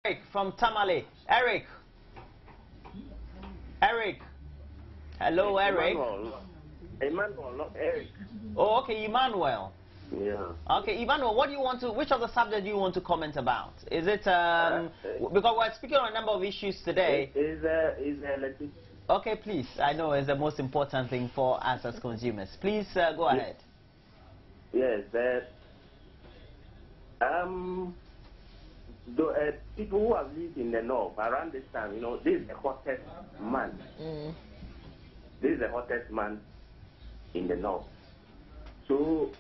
Eric from Tamale. Eric. Hello, Eric. Emmanuel, not Eric. Oh, okay, Emmanuel. Yeah. Okay, Emmanuel, what do you want to, which of the subjects do you want to comment about? Is it, because we're speaking on a number of issues today. Is electricity. Okay, please, I know it's the most important thing for us as consumers. Please go ahead. Yes, people who have lived in the north around this time, you know, this is the hottest month. This is the hottest month in the north. So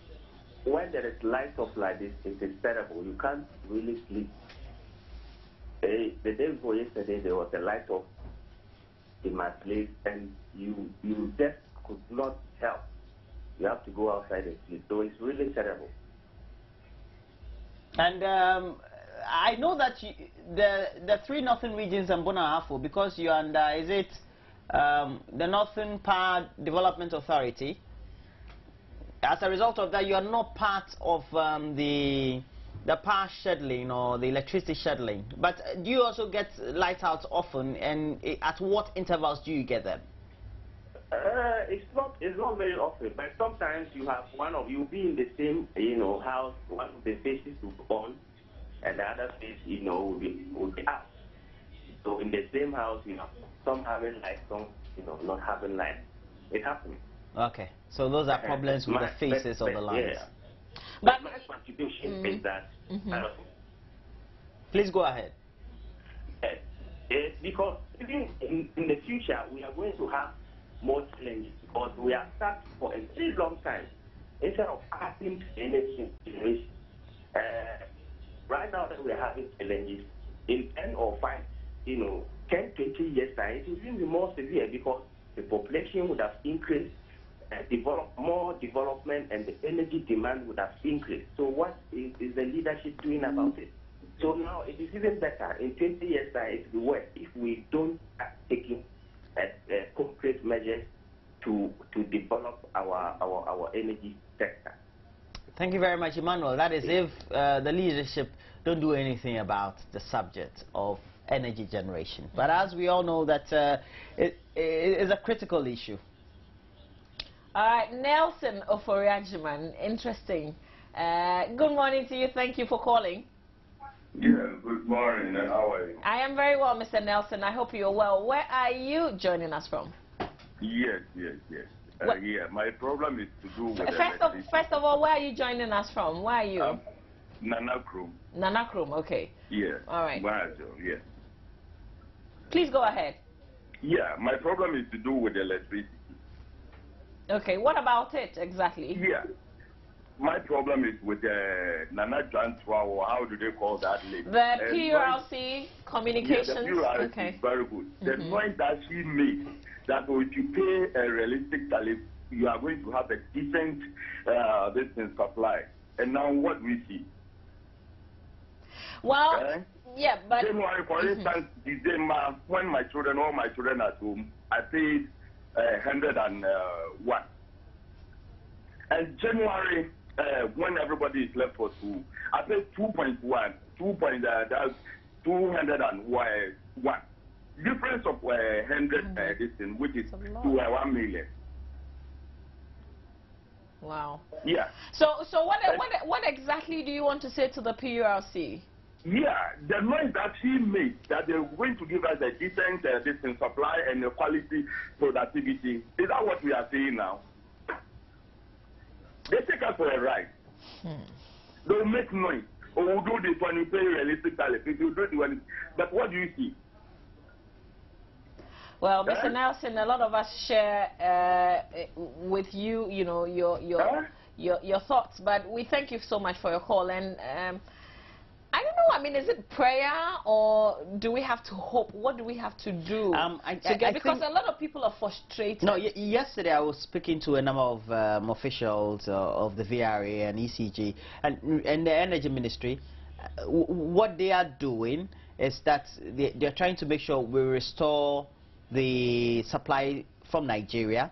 when there is light off like this, it is terrible. You can't really sleep. The day before yesterday, there was a light off in my place, and you just could not help. You have to go outside and sleep. So it's really terrible. And I know that the three northern regions in Bonafo, because you're under, is it the Northern Power Development Authority? As a result of that, you are not part of the power scheduling or the electricity scheduling. But do you also get light outs often, and at what intervals do you get them? It's not very often, but sometimes you have you'll be in the same house, one of the faces will be on, and the other face will be out. So in the same house, some having light, some not having light. It happens. Okay, so those are problems with the faces of the lines. Yeah. But my contribution is that. Please go ahead. Because even in the future, we are going to have more challenges because we are stuck for a very long time instead of adding energy generation. Right now that we are having challenges, in 10 or 5, 10, 20 years time, it will be more severe because the population would have increased, more development, and the energy demand would have increased. So what is the leadership doing about it? So now it is even better. In 20 years time, it will be worse if we don't start taking concrete measures to develop our energy sector. Thank you very much, Emmanuel. That is if the leadership don't do anything about the subject of energy generation. But as we all know that it is a critical issue. Nelson Oforiajiman, interesting. Good morning to you. Thank you for calling. Yeah, good morning. How are you? I am very well, Mr. Nelson. I hope you're well. Where are you joining us from? Yes. Yeah, my problem is to do with First of all, where are you joining us from? Where are you? Nanakrum. Nanakrum, okay. Yeah. All right. Yeah. Please go ahead. Yeah, my problem is to do with electricity. Okay, what about it exactly? Yeah. My problem is with Nana Jantua, or how do they call that lady? The PURC communications? Yeah, the PURC okay. is very good. The point that she made, that if you pay a realistic tariff, you are going to have a decent supply. And now what we see? Well, yeah, but... January, for instance, December, when all my children are at home, I paid 101. And January, when everybody is left for school, I paid 2.1, 201. Difference of 100, which is to 1 million. Wow. Yeah. So what exactly do you want to say to the PURC? Yeah, the noise that she made, that they're going to give us a decent supply and a quality productivity. Is that what we are saying now? They take us for a ride. They'll make noise. Or we'll do this when you pay realistic tariff. If you do it when, but what do you see? Well, Mr. Nelson, a lot of us share with you, your thoughts. But we thank you so much for your call. And I don't know. I mean, is it prayer or do we have to hope? What do we have to do because a lot of people are frustrated. No, yesterday I was speaking to a number of officials of the VRA and ECG and the Energy Ministry. What they are doing is that they're trying to make sure we restore the supply from Nigeria.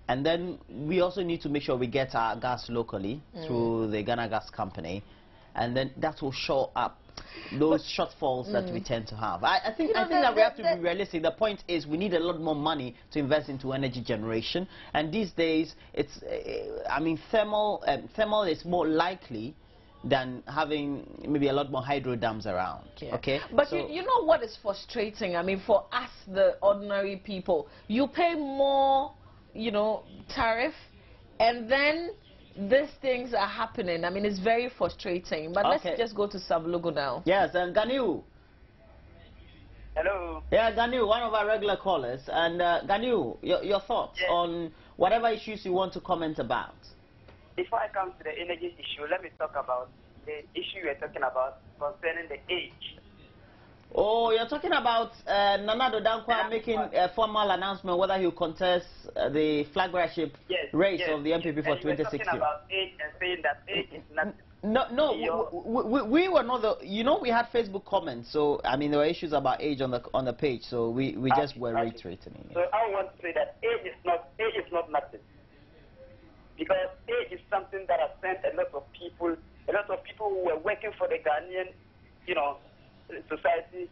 And then we also need to make sure we get our gas locally through the Ghana Gas Company. And then that will show up those shortfalls that we tend to have. I think that we have to be realistic. The point is we need a lot more money to invest into energy generation, and these days it's I mean thermal is more likely than having maybe a lot more hydro dams around. Yeah. Okay, but so you know what is frustrating? I mean, for us, the ordinary people, you pay more, you know, tariff, and then these things are happening. I mean, it's very frustrating. But let's just go to Sablugo now. Yes, and Ganiu. Hello. Yeah, Ganiu, one of our regular callers. And Ganiu, your thoughts on whatever issues you want to comment about. Before I come to the energy issue, let me talk about the issue you're talking about concerning the age. Oh, you're talking about Nana Acquah making a formal announcement whether he'll contest the flag bearership race of the MPP for 2016. You're talking about age and saying that age is nothing. No, we were not the. You know, we had Facebook comments, so I mean there were issues about age on the page, so we just were reiterating it. So I want to say that age is not nothing, because age is something that has sent a lot of people who were working for the Ghanaian, you know, society.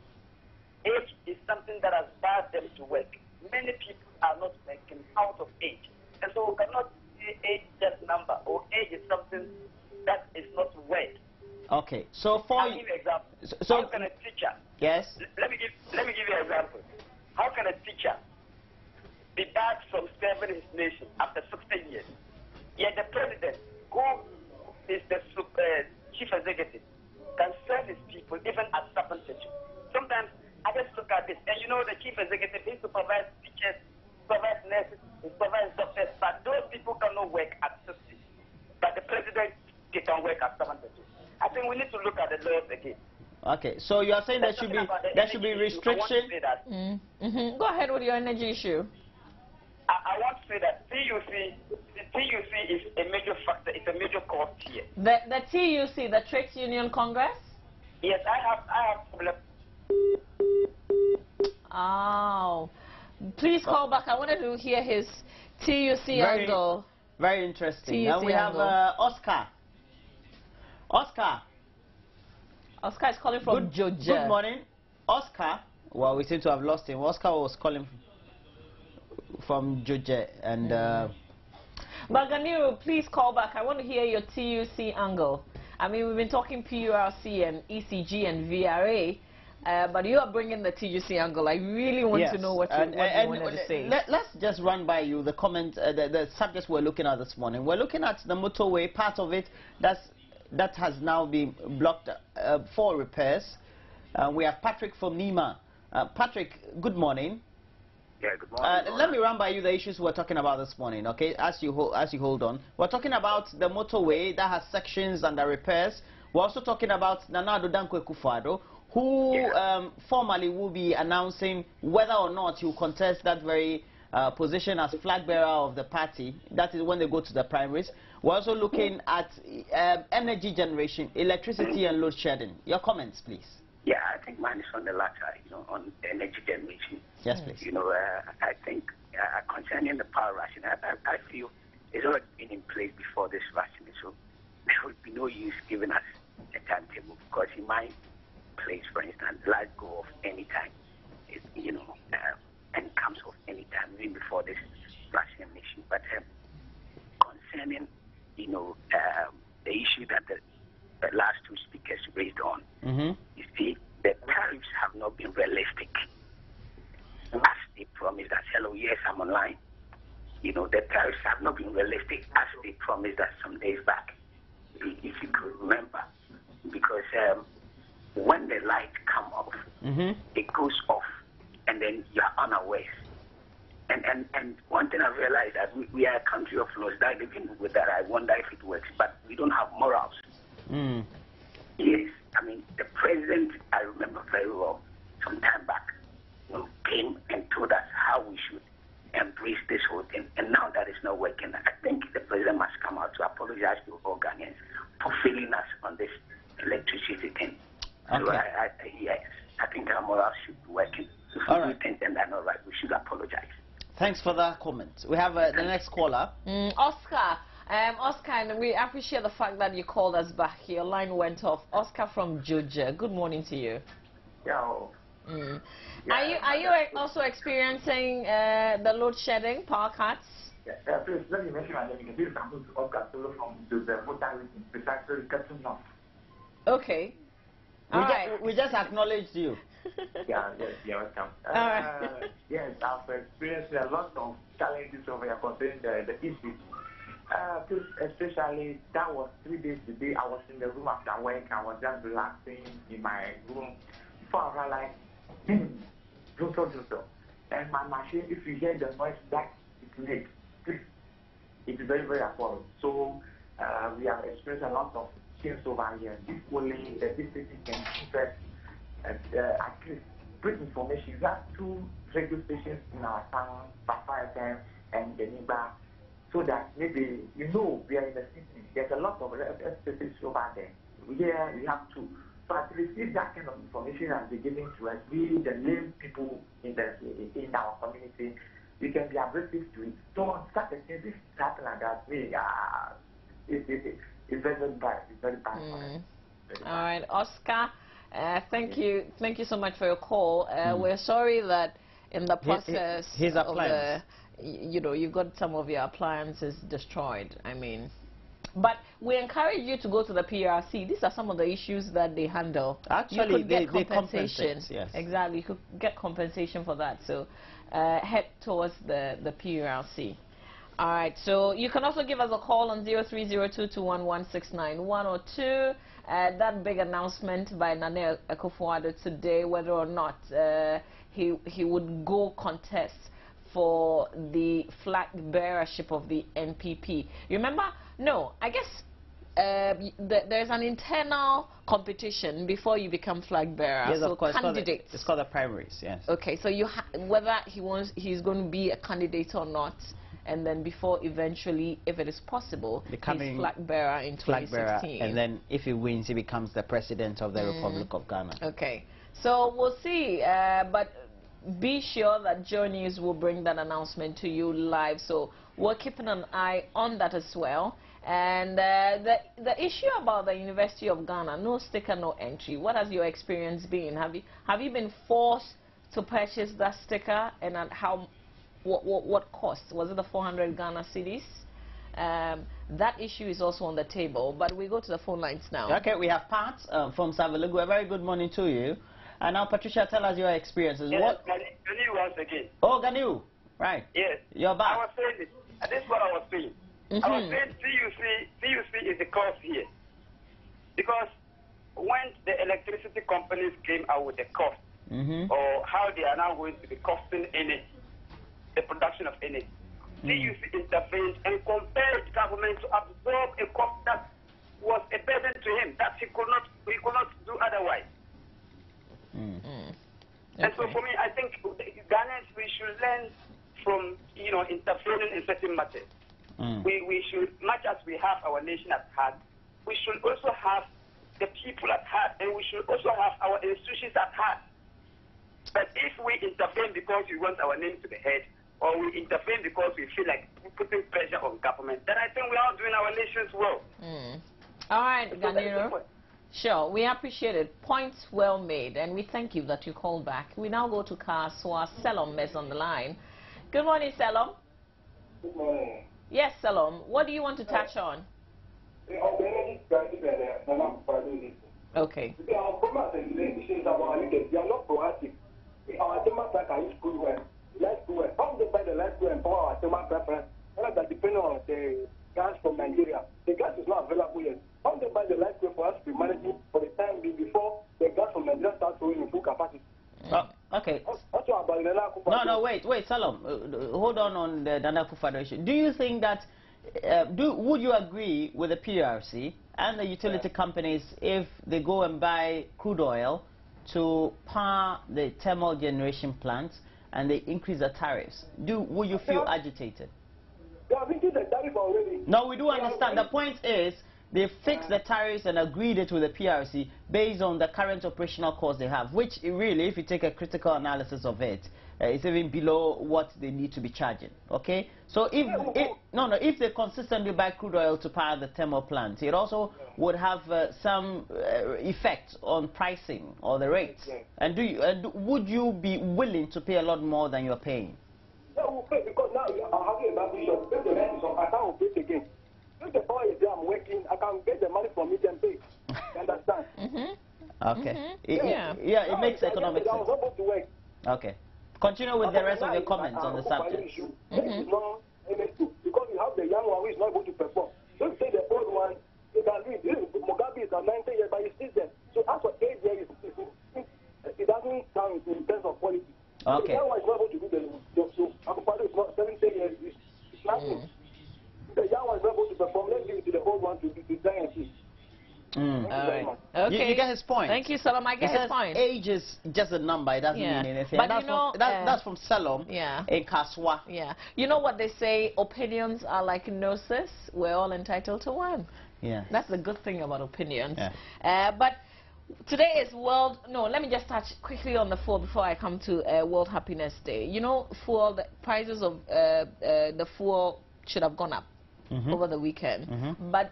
Age is something that has barred them to work. Many people are not working out of age, and so we cannot say age just number, or age is something that is not word. Okay, so for I'll give you an example. So how can a teacher? Yes. Let me give you an example. How can a teacher be barred from serving his nation after 16 years? Yet the president, who is the chief executive, can serve his people even at 70. Sometimes I just look at this, and you know the chief executive, he supervises teachers, supervises nurses, supervises doctors, but those people cannot work at 60. But the president can work at 70. I think we need to look at the laws again. Okay, so you are saying there should be restriction. Go ahead with your energy issue. I want to say that TUC is a major factor. It's a major cost here. The TUC, the Trades Union Congress. Yes, I have problem. Oh, please call back. I wanted to hear his TUC angle. Very interesting. And we have Oscar. Oscar is calling from Georgia. Good morning, Oscar. Well, we seem to have lost him. Oscar was calling from Georgia, and Baganiru, please call back. I want to hear your TUC angle. I mean, we've been talking PURC and ECG and VRA, but you are bringing the TUC angle. I really want to know what you wanted to say. Let's just run by you the comment, the subjects we're looking at this morning. We're looking at the motorway, part of it that has now been blocked for repairs. We have Patrick from Nima. Patrick, good morning. Yeah, good morning. Let me run by you the issues we're talking about this morning, okay? As you hold on, we're talking about the motorway that has sections under repairs. We're also talking about Nana Acquah, who formally will be announcing whether or not he will contest that very position as flag bearer of the party. That is when they go to the primaries. We're also looking at energy generation, electricity and load shedding. Your comments, please. Yeah, I think mine is on the latter, you know, on energy generation. Yes, please. You know, I think concerning the power ration, I feel it's already been in place before this ration, so there would be no use giving us a timetable, because in my place, for instance, light go off any time, you know, and comes off any time, even before this ration issue. But concerning, you know, the issue that the last two speakers raised on, you see, the tariffs have not been realistic. As they promised us, hello, yes, I'm online. You know, the tariffs have not been realistic as they promised us some days back, if you could remember. Because when the light come off, it goes off, and then you're unawares. And one thing I realized that we are a country of laws. That even with that, I wonder if it works. But we don't have morals. Yes, I mean the president. I remember very well some time back, you know, came and told us how we should embrace this whole thing. And now that it's not working, I think the president must come out to apologize to all Ghanaians for failing us on this electricity thing. Okay. So yes, I think our morals should be working. If we do things that are not right, we should apologize. Thanks for that comment. We have the next caller. Oscar, Oscar, and we appreciate the fact that you called us back. Your line went off. Oscar from Georgia. Good morning to you. Yeah. Yeah, are you also experiencing the load shedding, power cuts? Yeah, please let me mention my name. This is Oscar from Joseph. Precisely cutting off. Okay. We just acknowledged you. Yes, welcome. Yes, I've experienced a lot of challenges over here concerning the issue. Especially, that was 3 days today. I was in the room after work. I was just relaxing in my room. Before I realized, and my machine, if you hear the noise that it makes, it's very, very appalling. So, we have experienced a lot of things over here. If only the district can invest at least brief information. We have 2 radio stations in our town, Papa FM and the neighbor, so that maybe we are in the city. There's a lot of stations over there. Here we have 2. So at least if that kind of information has been given to us, we, the lame people in our community, we can be aggressive to it. So on such a case, if it's happening like that, it's very, very bad. It's very bad for us. All right, Oscar. Thank you so much for your call. We're sorry that in the process his of appliance. you got some of your appliances destroyed. I mean, but we encourage you to go to the PRC. These are some of the issues that they handle. Actually, you could get they compensation. Yes. Exactly, you could get compensation for that. So head towards the PRC. All right, so you can also give us a call on 0302211691 that big announcement by Nana Akufo-Addo today, whether or not he would go contest for the flag bearership of the NPP. You remember? No, I guess there's an internal competition before you become flag bearer. Yes, so of course. candidates. It's called the primaries. Yes. Okay, so whether he's going to be a candidate or not. And then before eventually, if it is possible, becoming he's flag bearer in 2016. And then if he wins, he becomes the president of the Republic of Ghana. Okay. So we'll see. But be sure that Joynews will bring that announcement to you live. So we're keeping an eye on that as well. And the issue about the University of Ghana, no sticker, no entry. What has your experience been? Have you been forced to purchase that sticker, and at what cost? Was it the 400 Ghana cedis? That issue is also on the table, but we go to the phone lines now. Okay, we have Pat from Savulugu. A very good morning to you. And now, Patricia, tell us your experiences. Yes, Ganu once again. Oh, Ganu, right. Yes. You're back. I was saying this. This is what I was saying. I was saying CUC is the cause here. Because when the electricity companies came out with the cost, or how they are now going to be costing energy, the production of energy, CUC intervened and compelled government to absorb a cost that was a burden to him, that he could not do otherwise. And so for me, I think Ghanaians, we should learn from, interfering in certain matters. We should, much as we have our nation at heart, we should also have the people at heart, and we should also have our institutions at heart. But if we intervene because we want our name to be heard, or we intervene because we feel like putting pressure on government, then I think we are doing our nations well. All right, Ganiro. Sure, we appreciate it. Points well made, and we thank you that you called back. We now go to Kaswa. Selom is on the line. Good morning, Selom. Good morning. Yes, Selom. What do you want to touch on? Okay. Depending on the gas from Nigeria, the gas is not available yet. How they buy the light way for us to be managing for the time being before the gas from Nigeria starts going in full capacity? Okay. No, wait, Salom. Hold on the Nana Akufo-Addo issue. Do you think that, would you agree with the PRC and the utility companies if they go and buy crude oil to power the thermal generation plants and they increase the tariffs? Would you feel agitated? They have increased the tariff already. No, we do understand. The point is, they fixed the tariffs and agreed it with the PRC based on the current operational costs they have, which really, if you take a critical analysis of it, it's even below what they need to be charging. Okay, so if they consistently buy crude oil to power the thermal plants, it also would have some effect on pricing or the rates. And would you be willing to pay a lot more than you're paying? Yeah, we'll pay because now I'm having a bad vision. If the rent is on, I can't pay it again. If the power is there, I'm working, I can get the money from it and pay. You understand? Okay. It makes economic sense. I was able to work. Okay. Continue with the rest of your comments on the subject. Because you have the young one who is not able to perform. So you say the old one, you can read. Mugabe is 90 years, but he's still there. So as for age, it doesn't count in terms of quality. Okay. The young one is not able to do the job. So Acquah is not 70 years. It's nothing. The young one is not able to perform. Let's give it to the old one to try and see. All right. Okay. You get his point. Thank you, Salom. I get his point. Age is just a number. It doesn't mean anything. But that's from Salom in Kaswa. Yeah. You know what they say? Opinions are like noses. We're all entitled to one. Yeah. That's the good thing about opinions. Yeah. But today is World... No, let me just touch quickly on the fuel before I come to World Happiness Day. You know, fuel, the prices of the fuel should have gone up over the weekend. But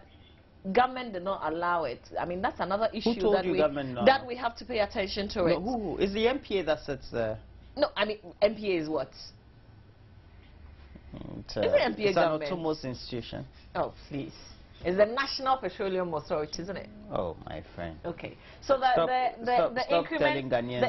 government did not allow it. I mean, that's another issue that we have to pay attention to. No, who is the MPA that sets the... No, I mean, MPA is what? It's the MPA it's government? an autonomous institution. Oh, please. It's the National Petroleum Authority, isn't it? Oh, my friend. Okay. So the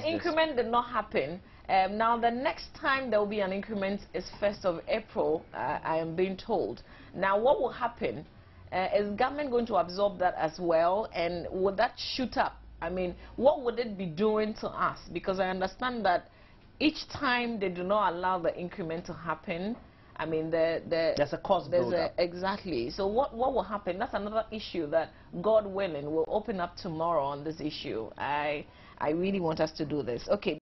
increment did not happen. Now, the next time there will be an increment is 1st of April, I am being told. Now, what will happen? Is government going to absorb that as well, and would that shoot up? I mean, what would it be doing to us? Because I understand that each time they do not allow the increment to happen, I mean, there's a cost build-up. Exactly. So what will happen? That's another issue that, God willing, will open up tomorrow on this issue. I really want us to do this. Okay.